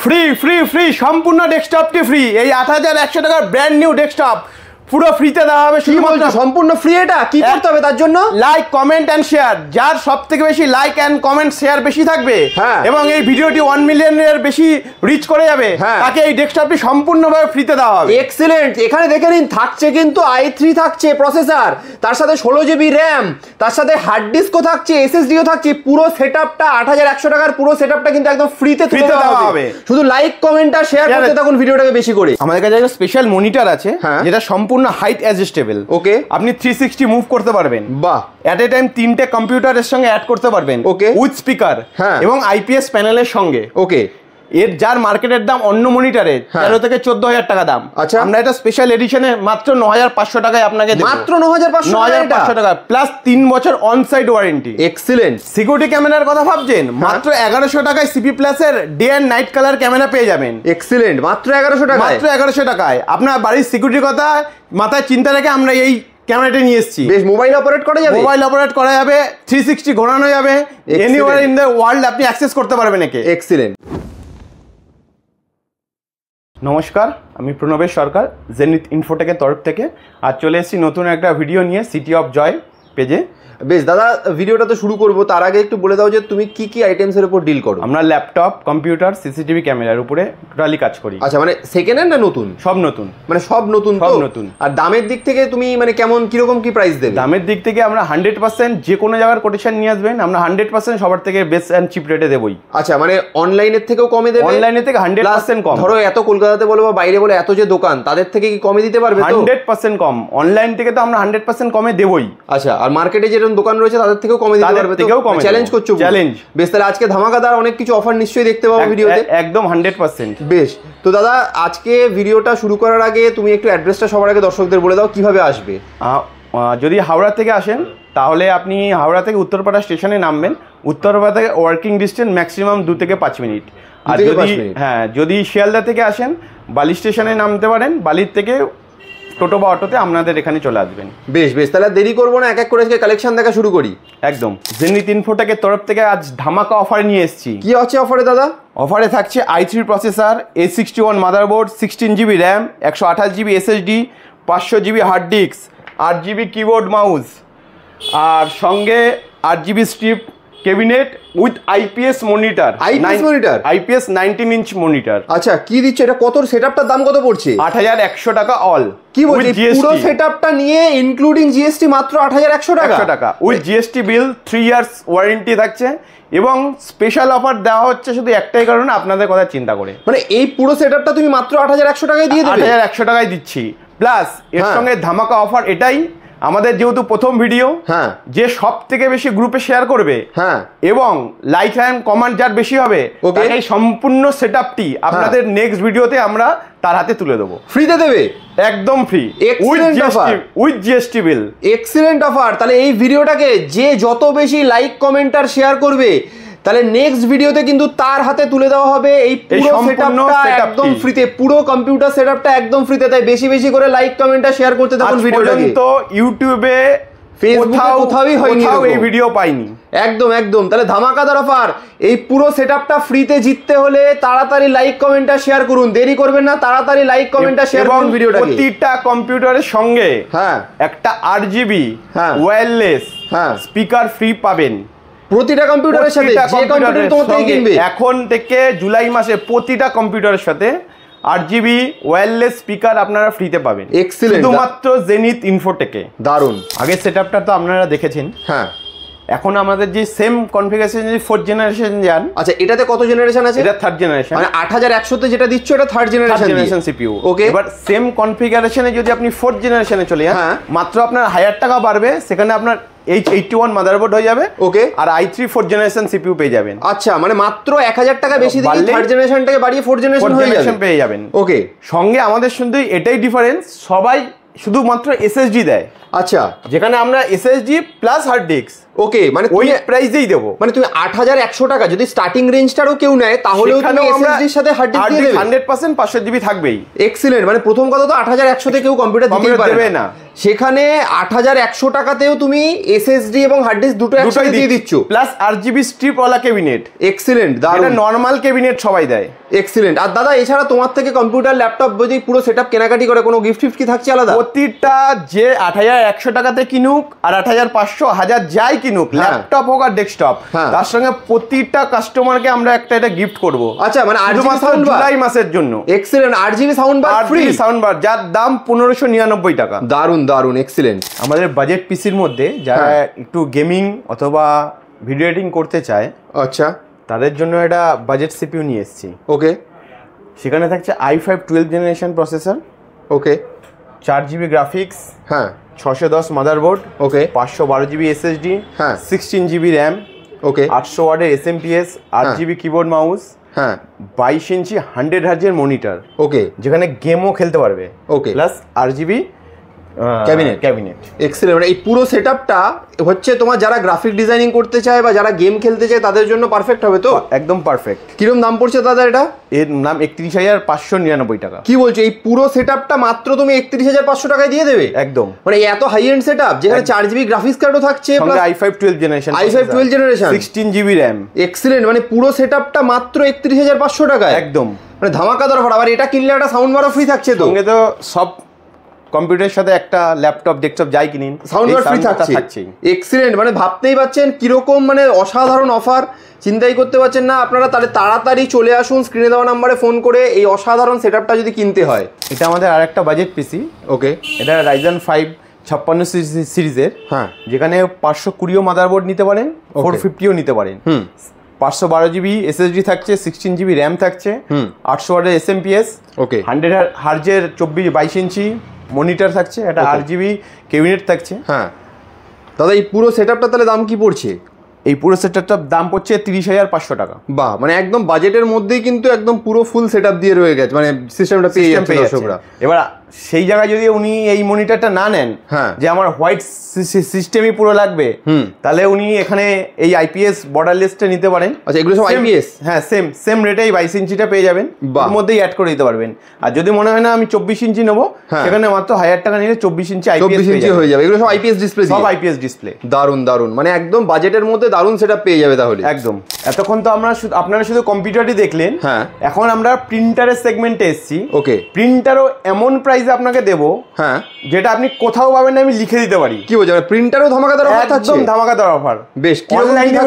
Free free free সম্পূর্ণ ডেস্কটপটি free. এই 8100 টাকার ব্র্যান্ড নিউ ডেস্কটপ পুরো ফ্রিতে দেওয়া হবে। কি বলছো সম্পূর্ণ ফ্রি? এটা কি করতে হবে তার জন্য? Like comment and share. যার সবথেকে বেশি লাইক এন্ড কমেন্ট শেয়ার বেশি থাকবে এবং এই ভিডিওটি 1 মিলিয়নের বেশি রিচ করে যাবে তাকে এই ডেস্কটপটি সম্পূর্ণভাবে ফ্রিতে দেওয়া হবে। এক্সিলেন্ট। এখানে দেখে নিন থাকছে কিন্তু i3 থাকছে প্রসেসর, তার সাথে 16 জিবি র‍্যাম, তার সাথে হার্ড ডিস্কও থাকছে, এসএসডিও থাকছে। পুরো সেটআপটা 8100 টাকার পুরো সেটআপটা কিন্তু একদম ফ্রিতে দেওয়া হবে। শুধু লাইক কমেন্ট আর শেয়ার করতে থাকুন ভিডিওটাকে বেশি করে। আমাদের কাছে একটা স্পেশাল মনিটর আছে যেটা সম্পূর্ণ হাইট অ্যাডজাস্টেবল। ওকে, আপনি 360 মুভ করতে পারবেন। বাহ। এট এ টাইম 3টে কম্পিউটারের সঙ্গে অ্যাড করতে পারবেন। ওকে, উইথ স্পিকার এবং আইপিএস প্যানেলের সঙ্গে। ওকে, এর যার মার্কেটের দাম অন্য মনিটরের 13 থেকে 14000 টাকা দাম। আচ্ছা, আমরা এটা স্পেশাল এডিশনে মাত্র 9500 টাকায় আপনাকে দেব। মাত্র 9500 টাকা প্লাস 3 বছর on site warranty. Excellent. Security ক্যামেরার কথা ভাবছেন? মাত্র 1100 টাকায় সিপি প্লাস এর day and night colour camera পেয়ে যাবেন। এক্সিলেন্ট, মাত্র 1100 টাকায়। মাত্র 1100 টাকায় আপনার বাড়ির সিকিউরিটির কথা মাথায় চিন্তা রেখে আমরা এই ক্যামেরাটা নিয়ে এসেছি। বেশ, মোবাইল অপারেট করা যাবে? মোবাইল অপারেট করা যাবে, 360 ঘোরানো যাবে, এনিওয়্যার ইন দ্য ওয়ার্ল্ড আপনি অ্যাক্সেস করতে পারবেন একে। এক্সিলেন্ট। নমস্কার, আমি প্রণবেশ সরকার, জেনিথ ইনফোটেকের তরফ থেকে আজ চলে এসেছি নতুন একটা ভিডিও নিয়ে সিটি অফ জয় পেজে। বেশ দাদা, ভিডিওটা তো শুরু করবো, তার আগে একটু বলে দাও যে তুমি কি কি আইটেমসের উপর ডিল করো? আমরা ল্যাপটপ, কম্পিউটার, সিসিটিভি ক্যামেরার উপরে টোটালি কাজ করি। আচ্ছা, মানে সেকেন্ড হ্যান্ড না নতুন? সব নতুন। মানে সব নতুন? সব নতুন। আর দামের দিক থেকে তুমি মানে কেমন কিরকম কি প্রাইস দেবে? দামের দিক থেকে আমরা 100% যে কোনো জায়গার কোটেশন নিয়ে আসবেন, আমরা 100% সবার থেকে বেস্ট অ্যান্ড চিপ রেটে দেবই। আচ্ছা, মানে অনলাইনের থেকেও কমে দেবে? অনলাইনের থেকে 100% কম। ধরো এত কলকাতাতে বলো বা বাইরে বলো এত যে দোকান, তাদের থেকে কি কমে দিতে পারবে? 100% কম। অনলাইন থেকে তো আমরা 100% কমে দেবই। আচ্ছা, আর মার্কেটে যেরকম দোকান রয়েছে তাদের থেকেও কমে দিতে পারবে? চ্যালেঞ্জ করছো? চ্যালেঞ্জ। বেশ, তাহলে আজকে ধামাকাদার অনেক কিছু অফার নিশ্চয়ই দেখতে পাবো ভিডিওতে। একদম 100%। বেশ, তো দাদা আজকে ভিডিওটা শুরু করার আগে তুমি একটু অ্যাড্রেসটা সবার আগে দর্শকদের বলে দাও, কিভাবে আসবে। যদি হাওড়া থেকে আসেন তাহলে আপনি হাওড়া থেকে উত্তরপাড়া স্টেশনে নামবেন। উত্তরপাড়া থেকে ওয়ার্কিং ডিস্টেন্স ম্যাক্সিমাম 2 থেকে 5 মিনিট। আর যদি শিয়ালদা থেকে আসেন বালি স্টেশনে নামতে পারেন, বালির থেকে টোটো বা অটোতে আপনাদের এখানে চলে আসবেন। বেশ বেশ, তাহলে দেরি করবো না, এক এক করে আজকে কালেকশন দেখা শুরু করি। একদম। জেনিথ ইনফোটেকের তরফ থেকে আজ ধামাকা অফার নিয়ে এসেছি। কি আছে অফারে দাদা? অফারে থাকছে i3 processor, A61 motherboard, 16 GB RAM, 128 GB SSD, 500 GB hard disk, 8 GB keyboard mouse, আর সঙ্গে 8 GB strip cabinet with IPS monitor. IPS 19 inch monitor. আচ্ছা, কি দিচ্ছে এটা? কত সেটআপটার দাম কত পড়ছে? 8100 টাকা অল। কি বলছিস? পুরো সেটআপটা নিয়ে ইনক্লুডিং জিএসটি মাত্র 8100 টাকা with GST bill, 3 years warranty থাকছে এবং স্পেশাল অফার দেওয়া হচ্ছে শুধু একটাই কারণে আপনাদের কথা চিন্তা করে। মানে এই পুরো সেটআপটা তুমি মাত্র 8100 টাকায় দিয়ে দেবে? 8100 টাকায় দিচ্ছি। প্লাস এর সঙ্গে ধামাকা অফার এটাই, আমাদের যেহেতু প্রথম ভিডিও, যে সব থেকে বেশি গ্রুপে শেয়ার করবে এবং লাইক এন্ড কমেন্ট যার বেশি হবে, এই সম্পূর্ণ সেটআপটি আপনাদের নেক্সট ভিডিওতে আমরা তার হাতে তুলে দেবো। ফ্রিতে দেবে? একদম free with GST bill. Excellent offer. তাহলে এই ভিডিওটাকে যে যত বেশি লাইক কমেন্ট আর শেয়ার করবে, তাহলে নেক্সট ভিডিওতে কিন্তু তার হাতে তুলে দেওয়া হবে এই পুরো সেটআপটা একদম ফ্রিতে। পুরো কম্পিউটার সেটআপটা একদম ফ্রিতে। তাই বেশি বেশি করে লাইক কমেন্ট আর শেয়ার করতে থাকুন ভিডিওটাকে। তো ইউটিউবে ফেসবুকে কোথাওই এই ভিডিও পাইনি। একদম একদম। তাহলে ধামাকাদার অফার। এই পুরো সেটআপটা ফ্রিতে জিততে হলে তাড়াতাড়ি লাইক কমেন্ট আর শেয়ার করুন, দেরি করবেন না, তাড়াতাড়ি লাইক কমেন্ট আর শেয়ার করুন ভিডিওটাকে। প্রতিটা কম্পিউটারের সঙ্গে একটা 8 জিবি ওয়্যারলেস স্পিকার ফ্রি পাবেন। প্রতিটা কম্পিউটারের সাথে, যে কম্পিউটার তোমার থেকে কিনবে এখন থেকে জুলাই মাসে প্রতিটা কম্পিউটারের সাথে 8 জিবি ওয়্যারলেস স্পিকার আপনারা ফ্রিতে পাবেন। এক্সিলেন্ট। শুধুমাত্র জেনিথ ইনফোটেকে। দারুন। আগের সেটআপটা তো আপনারা দেখেছেন। এখন আমাদের যে সেম কনফিগারেশন, যদি 4th জেনারেশন যান। আচ্ছা, এটাতে কত জেনারেশন আছে? এটা 3rd জেনারেশন। মানে 8100 তে যেটা দিচ্ছ এটা 3rd জেনারেশন সিপিইউ। ওকে, এবার সেম কনফিগারেশনে যদি আপনি 4th জেনারেশনে চলে যান, মাত্র আপনার 1000 টাকা বাড়বে, সেখানে আপনার H81 মাদারবোর্ড হয়ে যাবে। ওকে, আর i3 4th জেনারেশন সিপিইউ পেয়ে যাবেন। আচ্ছা, মানে মাত্র 1000 টাকা বেশি দিয়ে 3rd জেনারেশনটাকে বাড়িয়ে 4th জেনারেশন পেয়ে যাবেন। ওকে, সঙ্গে আমাদের শুধু এটাই ডিফারেন্স, সবাই শুধুমাত্র এসএসডি দেয়। আচ্ছা, যেখানে আমরা এসএসডি প্লাস হার্ড ডিস্ক। ওকে, মানে ওই প্রাইসেই দেবো। মানে তুমি 8100 টাকা যদি স্টার্টিং রেঞ্জটারও কেউ নেয় তাহলেও তুমি এসএসডির সাথে হার্ড ডিস্ক দিয়ে দেবে। 100% 500 জিবি থাকবেই। এক্সিলেন্ট। মানে প্রথম কথা তো 8100 তে কেউ কম্পিউটার দিতেই পারবে না। সেখানে 8100 টাকাতেও তুমি এসএসডি এবং হার্ড ডিস্ক দুটো একসাথে দিয়ে দিচ্ছ, প্লাস আরজিবি স্ট্রিপ ওয়ালা ক্যাবিনেট। এক্সিলেন্ট, এটা দারুণ, নরমাল ক্যাবিনেট সবাই দেয়। এক্সিলেন্ট। আর দাদা এছাড়া তোমার থেকে কম্পিউটার ল্যাপটপ যদি পুরো সেটআপ কেনাকাটি করে কোনো গিফট ফিফট কি থাকছে আলাদা? প্রতিটা যে 8100 টাকাতে কিনুক আর 8500 1000 যাই কিনুক, ল্যাপটপ হোক আর ডেস্কটপ, তার সঙ্গে প্রতিটা কাস্টমারকে আমরা একটা এটা গিফট করব। আচ্ছা, মানে আরজিবি সাউন্ড বার জুলাই মাসের জন্য। Excellent, RGB sound bar free, sound bar যার দাম 1599 টাকা। দারুন দারুন, এক্সিলেন্ট। আমাদের বাজেট পিসির মধ্যে যারা একটু গেমিং অথবা ভিডিও এডিটিং করতে চায়, আচ্ছা, তাদের জন্য একটা বাজেট সিপিইউ নিয়ে এসেছি। ওকে, সেখানে থাকছে i5 12th জেনারেশন প্রসেসর, ওকে, 4GB গ্রাফিক্স, হ্যাঁ, 610 মাদারবোর্ড, ওকে, 512GB SSD, হ্যাঁ, 16GB RAM, ওকে, 800 ওয়াটের SMPS, 8GB কিবোর্ড মাউস, হ্যাঁ, 22 ইঞ্চি 100 হার্জের মনিটর, ওকে, যেখানে গেমও খেলতে পারবে, ওকে, প্লাস আরজিবি ক্যাবিনেট। এক্সেলেন্ট। মানে এই পুরো সেটআপটা হচ্ছে তোমার যারা গ্রাফিক ডিজাইনিং করতে চায় বা যারা গেম খেলতে চায় তাদের জন্য পারফেক্ট হবে তো? একদম পারফেক্ট। কিরকম দাম পড়ছে দাদা এটা? এর নাম 31,599 টাকা। কি বলছো, এই পুরো সেটআপটা মাত্র তুমি 31,500 টাকায় দিয়ে দেবে? একদম, মানে এত হাই এন্ড সেটআপ যেখানে 4GB গ্রাফিক্স কার্ডও থাকছে, plus i5 12th generation, 16GB RAM। Excellent. মানে পুরো সেটআপটা মাত্র 31,500 টাকায়, একদম, মানে ধামাকাদার অফার। আবার এটা কিনলে একটা সাউন্ড বারও ফ্রি থাকছে তো? সঙ্গে তো সব কম্পিউটারের সাথে একটা ল্যাপটপ ডেস্কটপ যাই কিনিন, সাউন্ড বার ফ্রি থাকছে। এক্সিলেন্ট। মানে ভাবতেই পাচ্ছেন কিরকম মানে অসাধারণ অফার, চিন্তাই করতে পারছেন না আপনারা। তাহলে তাড়াতাড়ি চলে আসুন, স্ক্রিনে দেওয়া নাম্বারে ফোন করে এই অসাধারণ সেটআপটা যদি কিনতে হয়। এটা আমাদের আরেকটা বাজেট পিসি, ওকে, এটা Ryzen 5 56 সিরিজের, হ্যাঁ, যেখানে 520 মাদারবোর্ড নিতে পারেন, 450ও নিতে পারেন, 512GB SSD থাকছে, 16GB RAM থাকছে, 800 ওয়াটের SMPS, ওকে, 100 হার্জের 22 ইঞ্চি মনিটর থাকছে, একটা আরজিবি ক্যাবিনেট থাকছে। হ্যাঁ দাদা, এই পুরো সেটআপটা তাহলে দাম কি পড়ছে? এই পুরো সেটআপটার দাম পড়ছে 30,500 টাকা। বাহ, মানে একদম বাজেটের মধ্যেই কিন্তু একদম পুরো ফুল সেটআপ দিয়ে রয়ে গেছে, মানে সিস্টেমটা পেয়ে যাচ্ছে দর্শকরা। এবার সেই জায়গায় যদি উনি এই মনিটরটা না নেন, হ্যাঁ, যে আমার হোয়াইট সিস্টেমই পুরো লাগবে, তাহলে উনি এখানে এই আইপিএস বর্ডারলেসটা নিতে পারেন। আচ্ছা, এগুলো সব আইপিএস? হ্যাঁ, সেম রেটেই 22 ইঞ্চিটা পেয়ে যাবেন, এর মধ্যেই অ্যাড করে দিতে পারবেন। আর যদি মনে হয় না আমি 24 ইঞ্চি নেবো, সেখানে মাত্র 1000 টাকা নিলে 24 ইঞ্চি আইপিএস হয়ে যাবে। এগুলো সব আইপিএস ডিসপ্লে, সব আইপিএস ডিসপ্লে। দারুন দারুন, মানে একদম বাজেটের মধ্যে দারুন সেটআপ পেয়ে যাবে তাহলে। একদম। এতক্ষণ তো আপনারা শুধু কম্পিউটারই দেখলেন, হ্যাঁ, এখন আমরা প্রিন্টারের সেগমেন্টে এসেছি। ওকে, প্রিন্টারও এমন প্রাইসে আপনাকে দেবো, হ্যাঁ, যেটা আপনি কোথাও পাবেন না, আমি লিখে দিতে পারি। কি বলছেন, প্রিন্টারও ধামাকাদার অফার থাকছে? একদম ধামাকাদার অফার। বেশ, অনলাইনে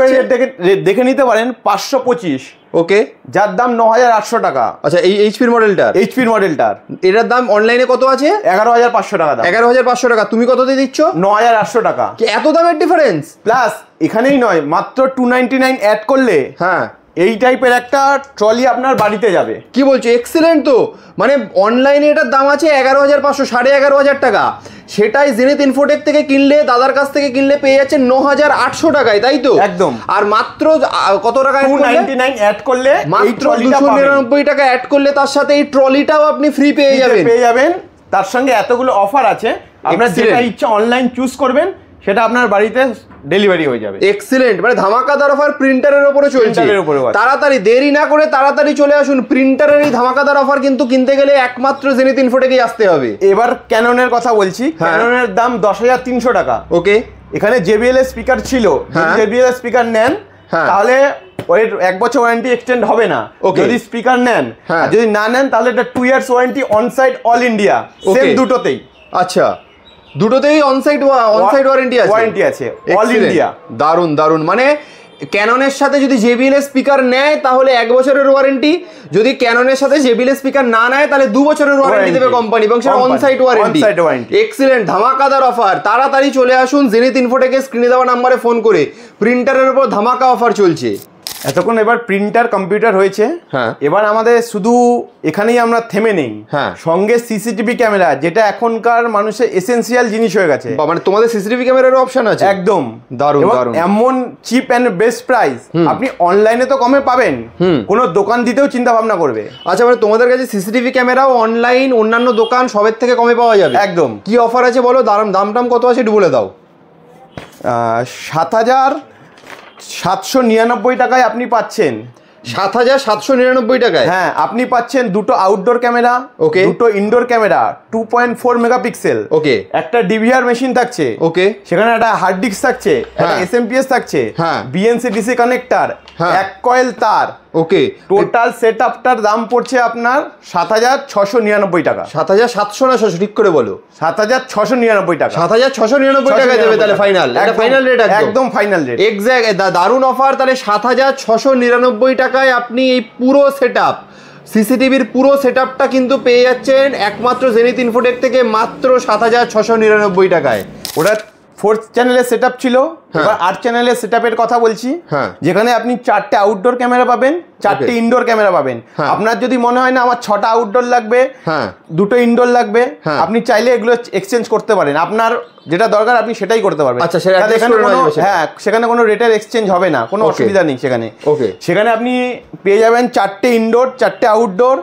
দেখে নিতে পারেন 525, ওকে, যার দাম 9,800 টাকা। আচ্ছা, এই এইচপির মডেলটার এটার দাম অনলাইনে কত আছে? 11,500 টাকা দাম। 11,500 টাকা। তুমি কত দিয়ে দিচ্ছ? 9,800 টাকা। এত দামের ডিফারেন্স? প্লাস এখানেই নয়, মাত্র 299 অ্যাড করলে, হ্যাঁ, এই টাইপের একটা ট্রলি আপনার বাড়িতে যাবে। কি বলছো, এক্সিলেন্ট তো। মানে অনলাইনে এটার দাম আছে 11,500, 11,500 টাকা। সেটাই জেনিথ ইনফোটেক থেকে কিনলে, দাদার কাছ থেকে কিনলে পেয়ে যাচ্ছে 9,800 টাকায়, তাই তো? একদম। আর মাত্র কত টাকা? 299 অ্যাড করলে, মাত্র 299 টাকা অ্যাড করলে তার সাথে এই ট্রলিটাও আপনি ফ্রি পেয়ে যাবেন। তার সঙ্গে এতগুলো অফার আছে, আপনার যেটা ইচ্ছা অনলাইন চুজ করবেন, সেটা আপনার বাড়িতে ডেলিভারি হয়ে যাবে। এক্সিলেন্ট। মানে ধামাকাদার অফার প্রিন্টারের উপরে চলছে। তাড়াতাড়ি দেরি না করে তাড়াতাড়ি চলে আসুন। প্রিন্টারের এই ধামাকাদার অফার কিন্তু কিনতে গেলে একমাত্র জেনিথ ইনফোটেকেই আসতে হবে। এবার ক্যাননের কথা বলছি। ক্যাননের দাম 10,300 টাকা। ওকে, এখানে JBL এর স্পিকার ছিল, JBL এর স্পিকার নেন তাহলে ওই 1 বছর ওয়ারেন্টি এক্সটেন্ড হবে না যদি স্পিকার নেন। আর যদি না নেন তাহলে এটা 2 years warranty onsite all India, same দুটোতেই। আচ্ছা, দুটোতেই অনসাইট ওয়ারেন্টি আছে অল ইন্ডিয়া। দারুন দারুন। মানে ক্যাননের সাথে যদি JBL এর স্পিকার নেয় তাহলে 1 বছরের ওয়ারেন্টি, যদি ক্যাননের সাথে JBL এর স্পিকার না নেয় তাহলে 2 বছরের ওয়ারেন্টি দেবে কোম্পানি, এবং সেটা অনসাইট ওয়ারেন্টি। এক্সিলেন্ট, ধামাকাদার অফার। তাড়াতাড়ি চলে আসুন জেনিথ ইনফোটেকের স্ক্রিনে দেওয়া নাম্বারে ফোন করে। প্রিন্টারের উপর ধামাকা অফার চলছে। এতক্ষণ এবার প্রিন্টার কম্পিউটার হয়েছে, হ্যাঁ, এবার আমাদের শুধু এখানেই আমরা থেমে নেই, হ্যাঁ, সঙ্গে সিসিটিভি ক্যামেরা, যেটা এখনকার মানুষের এসেনশিয়াল জিনিস হয়ে গেছে। মানে তোমাদের সিসিটিভি ক্যামেরারও অপশন আছে? একদম। দারুণ দারুণ। এমন চিপ এন্ড বেস্ট প্রাইস আপনি অনলাইনে তো কমে পাবেন, কোনো দোকান দিতেও চিন্তা ভাবনা করবে। আচ্ছা, মানে তোমাদের কাছে সিসিটিভি ক্যামেরাও অনলাইন অন্যান্য দোকান সবের থেকে কমে পাওয়া যাবে? একদম। কি অফার আছে বলো, দাম কত আছে একটু বলে দাও। 7,799 টাকায় আপনি পাচ্ছেন 7,799 টাকায়। হ্যাঁ, আপনি পাচ্ছেন দুটো আউটডোর ক্যামেরা, ওকে, দুটো ইনডোর ক্যামেরা 2.4 মেগাপিক্সেল, ওকে, একটা ডিভিআর মেশিন থাকছে, ওকে, সেখানে একটা হার্ড ডিস্ক থাকছে, একটা এসএমপিএস থাকছে, বিএনসি ডিসি কানেক্টর, এক কয়েল তার, ওকে। টোটাল সেটআপটার দাম পড়ছে আপনার 7,699 টাকা। 7,700 না 600 ঠিক করে বলো? 7,699 টাকা। 7,699 টাকা দেবে তাহলে ফাইনাল? এটা ফাইনাল রেট, একদম ফাইনাল রেট, এক্স্যাক্ট দারুণ অফার। তাহলে 7,699 টাকায় আপনি এই পুরো সেটআপ, সিসিটিভির পুরো সেটআপটা কিন্তু পেয়ে যাচ্ছেন একমাত্র জেনিথ ইনফোটেক থেকে মাত্র 7,699 টাকায়। ওটা 4 চ্যানেলের সেটআপ ছিল, এবার 8 চ্যানেলের সেটআপের কথা বলছি, যেখানে আপনি 4টে আউটডোর ক্যামেরা পাবেন, 4টে ইনডোর ক্যামেরা পাবেন। আপনার যদি মনে হয় না আমার 6টা আউটডোর লাগবে, 2টো ইনডোর লাগবে, আপনি চাইলে এগুলো এক্সচেঞ্জ করতে পারেন, আপনার যেটা দরকার আপনি সেটাই করতে পারবেন। আচ্ছা, সেখানে হ্যাঁ, সেখানে কোনো রেটের এক্সচেঞ্জ হবে না, কোনো অসুবিধা নেই সেখানে। সেখানে আপনি পেয়ে যাবেন 4টে ইনডোর, 4টে আউটডোর,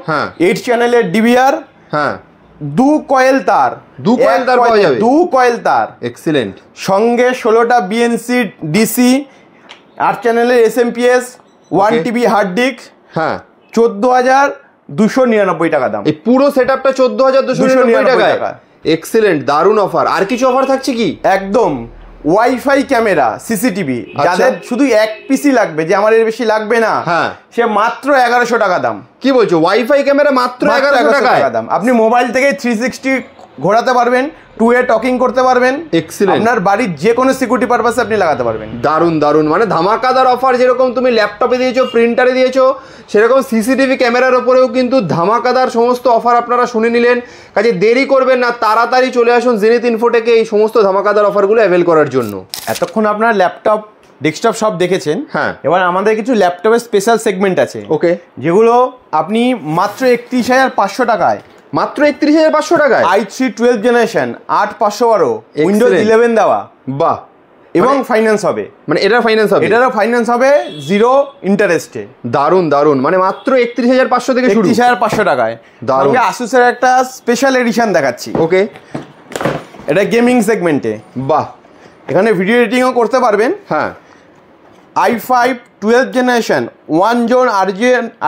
8 চ্যানেলের ডিভিআর, 2 কয়েল তার, 2 কয়েল তার পাওয়া যাবে, 2 কয়েল তার, এক্সিলেন্ট। সঙ্গে 16টা বিএনসি ডিসি, 8 চ্যানেলের এসএমপিএস, 1 টিবি হার্ড ডিস্ক, 14,299 টাকা দাম। এই পুরো সেটআপটা 14,299 টাকায়। এক্সিলেন্ট, দারুণ অফার। আর কিছু অফার থাকছে কি? একদম ওয়াইফাই ক্যামেরা সিসিটিভি, যাদের শুধু এক পিসি লাগবে, যে আমার এর বেশি লাগবে না, সে মাত্র 1100 টাকা দাম। কি বলছো? ওয়াইফাই ক্যামেরা মাত্র 1100 টাকা দাম। আপনি মোবাইল থেকে 360 ঘোরাতে পারবেন, 2 টকিং করতে পারবেন, এক্সিলেন্ট। আপনার বাড়ির যে কোনো সিকিউরিটি পারপাসে আপনি লাগাতে পারবেন। দারুণ দারুণ, মানে ধামাকাদার অফার। যেরকম তুমি ল্যাপটপে দিয়েছো, প্রিন্টারে দিয়েছো, সেরকম সিসিটিভি ক্যামেরার ওপরেও কিন্তু ধামাকাদার সমস্ত অফার আপনারা শুনে নিলেন। কাজে দেরি করবেন না, তাড়াতাড়ি চলে আসুন জেনিথ ইনফোটেকে এই সমস্ত ধামাকাদার অফারগুলো অ্যাভেল করার জন্য। এতক্ষণ আপনার ল্যাপটপ, ডেস্কটপ সব দেখেছেন, এবার আমাদের কিছু ল্যাপটপের স্পেশাল সেগমেন্ট আছে, ওকে, যেগুলো আপনি মাত্র 31,500 টাকায়, মাত্র 31,500 টাকায় i3 12 জেনারেশন 8,512 উইন্ডোজ 11 দেওয়া, বাহ, এবং ফাইন্যান্স হবে, মানে এটার ফাইন্যান্স হবে, এটারও ফাইন্যান্স হবে 0 ইন্টারেস্টে। দারুণ দারুণ, মানে মাত্র 31,500 থেকে শুরু, 31,500 টাকায়। সঙ্গে আসুসের একটা স্পেশাল এডিশন দেখাচ্ছি, ওকে, এটা গেমিং সেগমেন্টে, বাহ, এখানে ভিডিও এডিটিংও করতে পারবেন। i5 12 generation 1 zone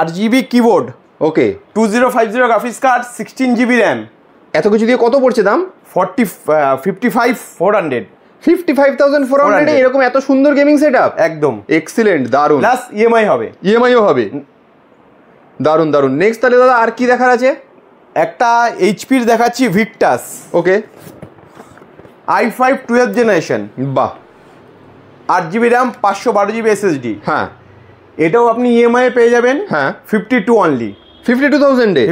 RGB keyboard, okay, 2050 graphics card, 16 GB RAM. এত কিছু দিয়ে কত পড়ছে দাম? 55,400। 55,400 এরকম এত সুন্দর গেমিং সেটআপ, একদম এক্সিলেন্ট, দারুণ। প্লাস ইএমআই হবে, ইএমআইও হবে, দারুণ দারুণ। নেক্সট তাহলে দাদা আর কি দেখার আছে? একটা এইচপির দেখাচ্ছি, ভিক্টাস, ওকে, i5 12 জেনারেশন, বাহ, 8 জিবি র্যাম, 512 জিবি এসএসডি। এটাও আপনি ইএমআই পেয়ে যাবেন 52 অনলি, 52,000 এ।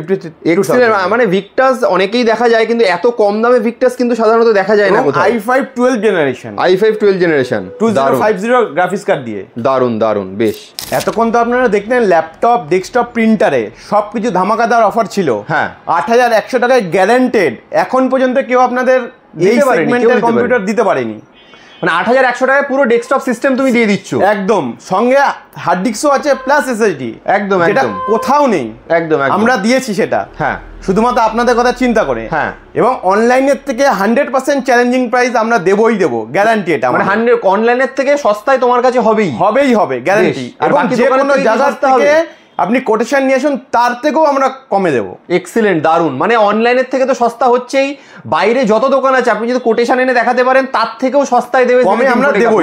এক্সিলেন্ট, মানে ভিক্টাস অনেকেই দেখা যায়, কিন্তু এত কম দামে ভিক্টাস কিন্তু সাধারণত দেখা যায় না কোথাও। i5 12 generation, i5 12 generation 2050 graphics card দিয়ে, দারুণ দারুণ, বেশ। এতক্ষণ তো আপনারা দেখলেন ল্যাপটপ, ডেস্কটপ, প্রিন্টারে সবকিছু ধামাকাদার অফার ছিল। 8,100 টাকায় গ্যারান্টেড। এখন পর্যন্ত কেউ আপনাদের এই সেগমেন্টের কম্পিউটার দিতে পারেনি। মানে 8,100 টাকায় পুরো ডেস্কটপ সিস্টেম তুমি দিয়ে দিচ্ছ, একদম। সঙ্গে হার্ড ডিস্কও আছে, প্লাস এসএসডি, একদম একদম, কোথাও নেই, একদম আমরা দিয়েছি সেটা, শুধুমাত্র আপনাদের কথা চিন্তা করে। এবং অনলাইনের থেকে 100% চ্যালেঞ্জিং প্রাইস আমরা দেবই দেবো, গ্যারান্টি। এটা মানে 100 অনলাইনের থেকে সস্তায় তোমার কাছে হবেই হবে, গ্যারান্টি। এবং যে কোনো জায়গা থেকে আপনি কোটেশন নিয়ে আসুন, তার থেকেও আমরা কমে দেবো। এক্সিলেন্ট, দারুণ। মানে অনলাইনের থেকে তো সস্তা হচ্ছেই, বাইরে যত দোকান আছে আপনি যদি কোটেশন এনে দেখাতে পারেন, তার থেকেও সস্তায় দেবে, কমে আমরা দেবো।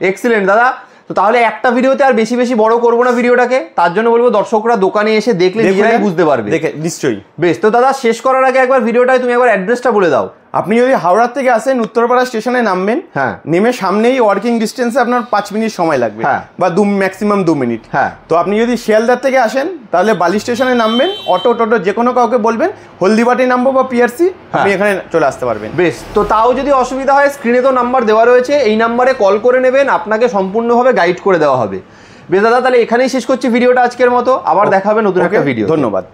এক্সিলেন্ট দাদা। তো তাহলে একটা ভিডিওতে আর বেশি বেশি বড় করবো না ভিডিওটাকে, তার জন্য বলবো দর্শকরা দোকানে এসে দেখলে নিজেরাই বুঝতে পারবে। নিশ্চয়ই। বেশ, তো দাদা শেষ করার আগে একবার ভিডিওটায় তুমি একবার অ্যাড্রেসটা বলে দাও। আপনি যদি হাওড়া থেকে আসেন, উত্তরপাড়া স্টেশনে নামবেন, নেমে সামনেই ওয়ার্কিং ডিস্টেন্সে আপনার 5 মিনিট সময় লাগবে, বা ম্যাক্সিমাম 2 মিনিট। তো আপনি যদি শিয়ালদার থেকে আসেন, তাহলে বালি স্টেশনে নামবেন, অটো টোটো যে কোনো কাউকে বলবেন হলদিবাটি নামবো বা পিআরসি, আপনি এখানে চলে আসতে পারবেন। বেশ, তো তাও যদি অসুবিধা হয়, স্ক্রিনে তো নাম্বার দেওয়া রয়েছে, এই নাম্বারে কল করে নেবেন, আপনাকে সম্পূর্ণভাবে গাইড করে দেওয়া হবে। বেশ দাদা, তাহলে এখানেই শেষ করছি ভিডিওটা আজকের মতো, আবার দেখা হবে নতুন একটা ভিডিও। ধন্যবাদ।